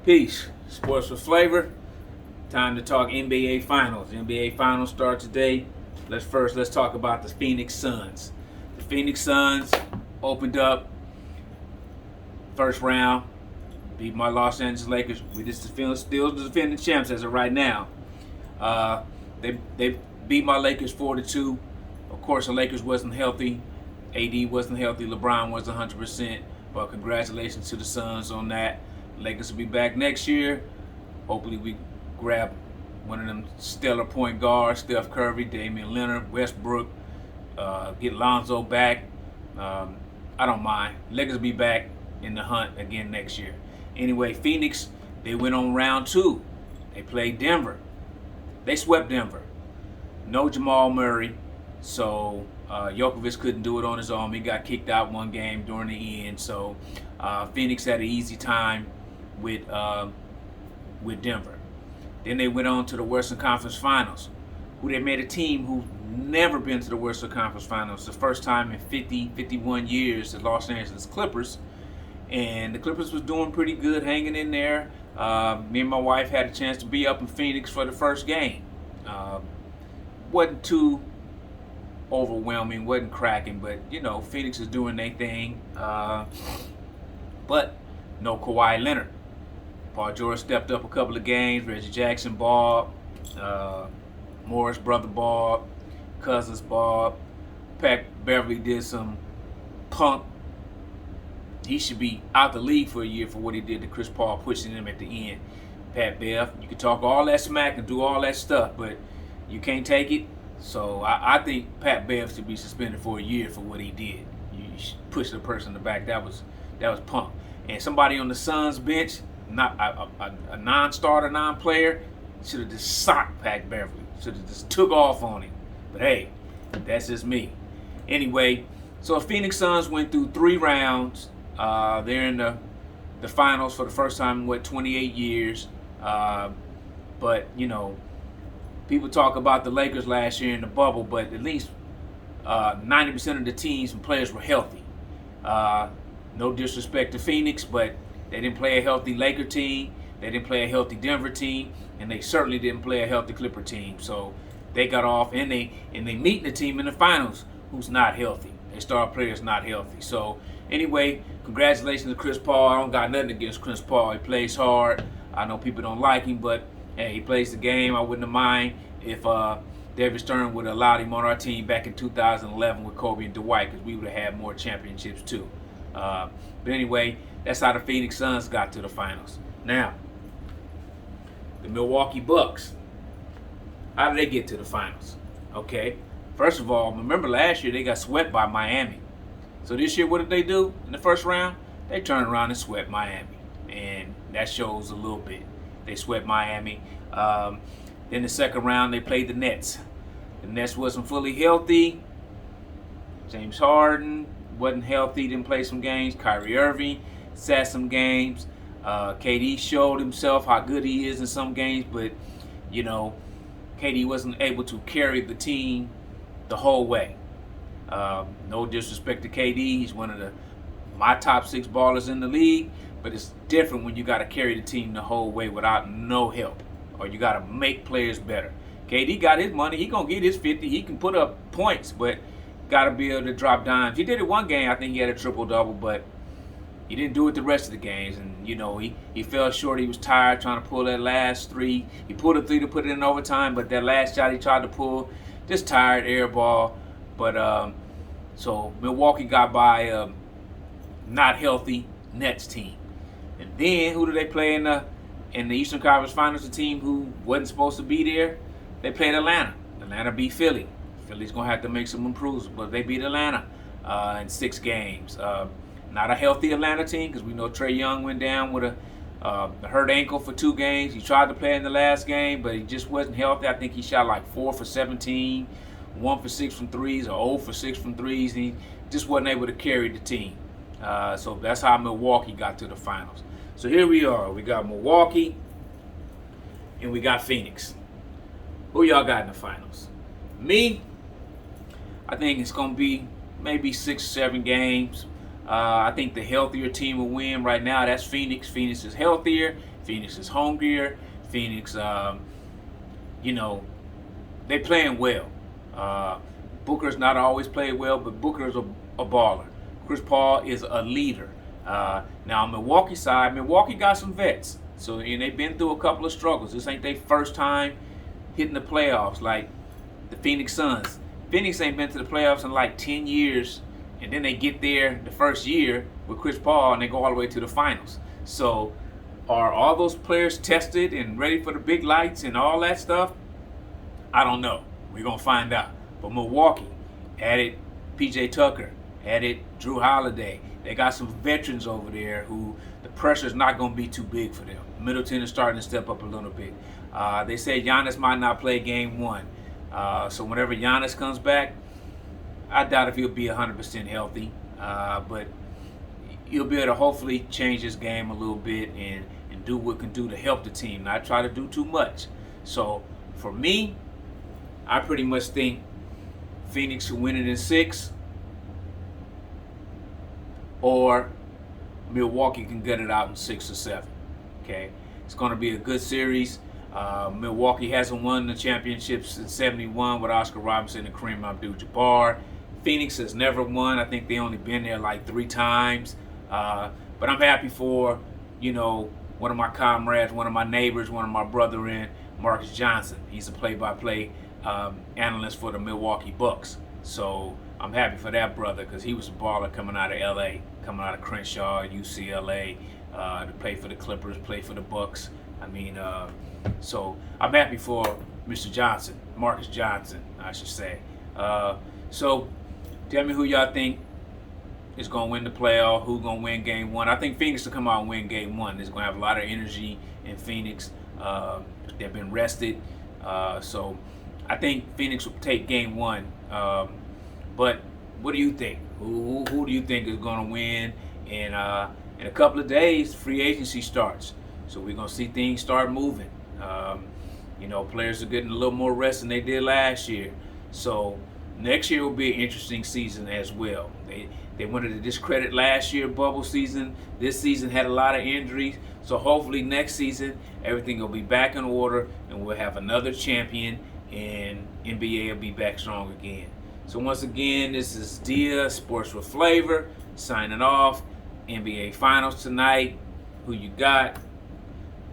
Peace. Sports with flavor. Time to talk NBA Finals. NBA Finals start today. Let's talk about the Phoenix Suns. The Phoenix Suns opened up first round, beat my Los Angeles Lakers. We just still the defending champs as of right now. They beat my Lakers 4-2. Of course, the Lakers wasn't healthy. AD wasn't healthy. LeBron wasn't 100%. But congratulations to the Suns on that. Lakers will be back next year. Hopefully we grab one of them stellar point guards, Steph Curry, Damian Leonard, Westbrook, get Lonzo back. I don't mind. Lakers will be back in the hunt again next year. Anyway, Phoenix, they went on round 2. They played Denver. They swept Denver. No Jamal Murray, so Jokovic couldn't do it on his own. He got kicked out one game during the end, so Phoenix had an easy time with Denver. Then they went on to the Western Conference Finals, who they made a team who's never been to the Western Conference Finals. The first time in 51 years, the Los Angeles Clippers. And the Clippers was doing pretty good, hanging in there. Me and my wife had a chance to be up in Phoenix for the first game. Wasn't too overwhelming, wasn't cracking, but you know, Phoenix is doing their thing. But no Kawhi Leonard. Paul George stepped up a couple of games. Reggie Jackson balled. Morris brother balled. Cousins balled. Pat Beverly did some punk. He should be out the league for a year for what he did to Chris Paul, pushing him at the end. Pat Bev, you can talk all that smack and do all that stuff, but you can't take it. So I think Pat Bev should be suspended for a year for what he did. You push the person in the back. That was punk. And somebody on the Suns bench, not a non-starter, non-player, should have just socked Pat Beverly. Should have just took off on him. But hey, that's just me. Anyway, so Phoenix Suns went through 3 rounds. They're in the finals for the first time in 28 years. But you know, people talk about the Lakers last year in the bubble, but at least 90% of the teams and players were healthy. No disrespect to Phoenix, but they didn't play a healthy Laker team. They didn't play a healthy Denver team, and they certainly didn't play a healthy Clipper team. So they got off, and they meeting the team in the finals who's not healthy. Their star players not healthy. So anyway, congratulations to Chris Paul. I don't got nothing against Chris Paul. He plays hard. I know people don't like him, but hey, he plays the game. I wouldn't have mind if David Stern would have allowed him on our team back in 2011 with Kobe and Dwight, because we would have had more championships too. But anyway, that's how the Phoenix Suns got to the finals. Now, the Milwaukee Bucks. How did they get to the finals? Okay, first of all, remember last year they got swept by Miami. So this year, what did they do in the first round? They turned around and swept Miami, and that shows a little bit. They swept Miami. Then the second round, they played the Nets. The Nets wasn't fully healthy. James Harden wasn't healthy, didn't play some games. Kyrie Irving sat some games. KD showed himself how good he is in some games, but you know, KD wasn't able to carry the team the whole way. No disrespect to KD, he's one of my top 6 ballers in the league, but it's different when you got to carry the team the whole way without no help, or you got to make players better. KD got his money, he gonna get his 50, he can put up points, but got to be able to drop dimes. He did it one game, I think he had a triple-double, but he didn't do it the rest of the games, and you know, he fell short. He was tired trying to pull that last 3. He pulled a 3 to put it in overtime, but that last shot he tried to pull, just tired, air ball. But so Milwaukee got by a not healthy Nets team. And then who do they play in the Eastern Conference Finals? A team who wasn't supposed to be there. They played Atlanta. Atlanta beat Philly. Philly's gonna have to make some improvements, but they beat Atlanta in 6 games. Not a healthy Atlanta team, because we know Trae Young went down with a hurt ankle for 2 games. He tried to play in the last game, but he just wasn't healthy. I think he shot like 4 for 17, 1 for 6 from threes, or 0 for 6 from threes, and he just wasn't able to carry the team. So that's how Milwaukee got to the finals. So here we are. We got Milwaukee, and we got Phoenix. Who y'all got in the finals? Me, I think it's going to be maybe 6 or 7 games. I think the healthier team will win right now. That's Phoenix. Phoenix is healthier. Phoenix is hungrier. Phoenix, you know, they playing well. Booker's not always played well, but Booker's a baller. Chris Paul is a leader. Now on Milwaukee side, Milwaukee got some vets. So and they've been through a couple of struggles. This ain't their first time hitting the playoffs like the Phoenix Suns. Phoenix ain't been to the playoffs in like 10 years, and then they get there the first year with Chris Paul and they go all the way to the finals. So are all those players tested and ready for the big lights and all that stuff? I don't know. We're going to find out. But Milwaukee added PJ Tucker, added Drew Holiday. They got some veterans over there who the pressure is not going to be too big for them. Middleton is starting to step up a little bit. They say Giannis might not play game one. So whenever Giannis comes back, I doubt if he'll be 100% healthy. But he'll be able to hopefully change his game a little bit and do what can do to help the team, not try to do too much. So for me, I pretty much think Phoenix will win it in 6, or Milwaukee can get it out in 6 or 7. Okay, it's going to be a good series. Milwaukee hasn't won the championship since '71 with Oscar Robertson and Kareem Abdul-Jabbar. Phoenix has never won. I think they only been there like 3 times. But I'm happy for, one of my comrades, one of my neighbors, one of my brethren, Marcus Johnson. He's a play-by-play analyst for the Milwaukee Bucks. So I'm happy for that brother because he was a baller coming out of LA, coming out of Crenshaw, UCLA, to play for the Clippers, play for the Bucks. So I'm happy for Mr. Johnson, Marcus Johnson, I should say. So tell me who y'all think is going to win the playoff, who's going to win game 1. I think Phoenix will come out and win game 1. There's going to have a lot of energy in Phoenix. They've been rested. So I think Phoenix will take game 1. But what do you think? Who do you think is going to win? And in a couple of days, free agency starts. So we're going to see things start moving. Players are getting a little more rest than they did last year. So next year will be an interesting season as well. They wanted to discredit last year bubble season. This season had a lot of injuries. So hopefully next season everything will be back in order and we'll have another champion and NBA will be back strong again. So once again, this is Dia, Sports with Flavor, signing off. NBA Finals tonight. Who you got?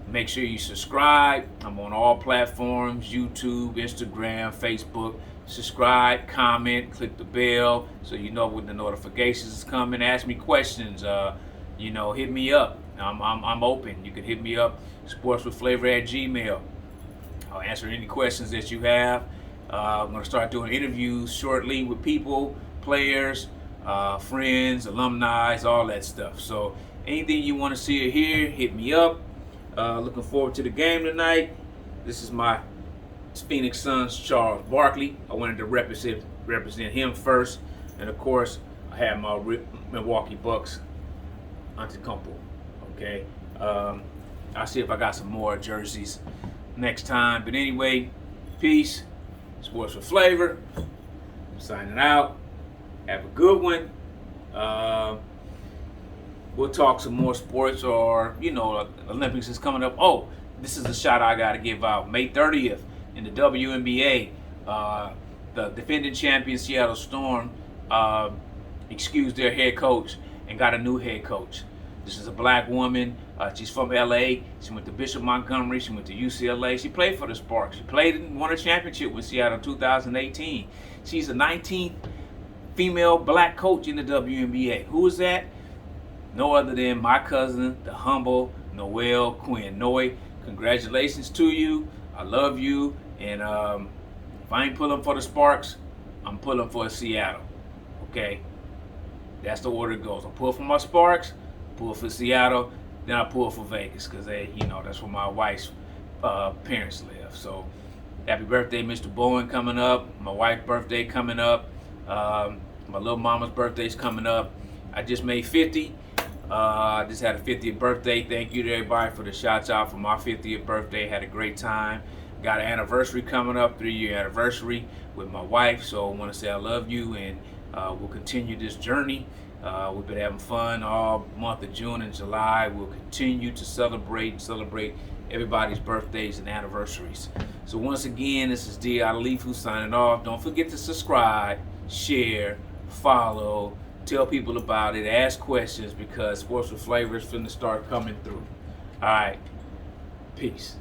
Make sure you subscribe. I'm on all platforms, YouTube, Instagram, Facebook. Subscribe, comment, click the bell so you know when the notifications is coming. Ask me questions. Hit me up. I'm open. You can hit me up, sportswithflavor@gmail. I'll answer any questions that you have. I'm going to start doing interviews shortly with people, players, friends, alumni, all that stuff. So anything you want to see or hear, hit me up. Looking forward to the game tonight. This is my Phoenix Suns, Charles Barkley. I wanted to represent him first. And of course, I have my Milwaukee Bucks, Antetokounmpo. Okay. I'll see if I got some more jerseys next time. But anyway, peace. Sports with Flavor. I'm signing out. Have a good one. We'll talk some more sports or, Olympics is coming up. Oh, this is a shout I got to give out. May 30th in the WNBA, the defending champion Seattle Storm excused their head coach and got a new head coach. This is a black woman. She's from LA. She went to Bishop Montgomery. She went to UCLA. She played for the Sparks. She played and won a championship with Seattle in 2018. She's the 19th female black coach in the WNBA. Who is that? No other than my cousin, the humble Noel Quinn. Noe, congratulations to you. I love you. And if I ain't pulling for the Sparks, I'm pulling for Seattle. Okay? That's the order it goes. I pull for my Sparks, pull for Seattle, then I pull for Vegas because that's where my wife's parents live. So happy birthday, Mr. Bowen, coming up. My wife's birthday coming up. My little mama's birthday's coming up. I just made 50. I just had a 50th birthday. Thank you to everybody for the shouts out for my 50th birthday. Had a great time. Got an anniversary coming up, 3-year anniversary with my wife. So I want to say I love you and we'll continue this journey We've been having fun all month of June and July. We'll continue to celebrate everybody's birthdays and anniversaries. So once again, this is D. Alifu signing off. Don't forget to subscribe, share, follow, tell people about it, ask questions, because Sports with Flavor is finna start coming through. All right, peace.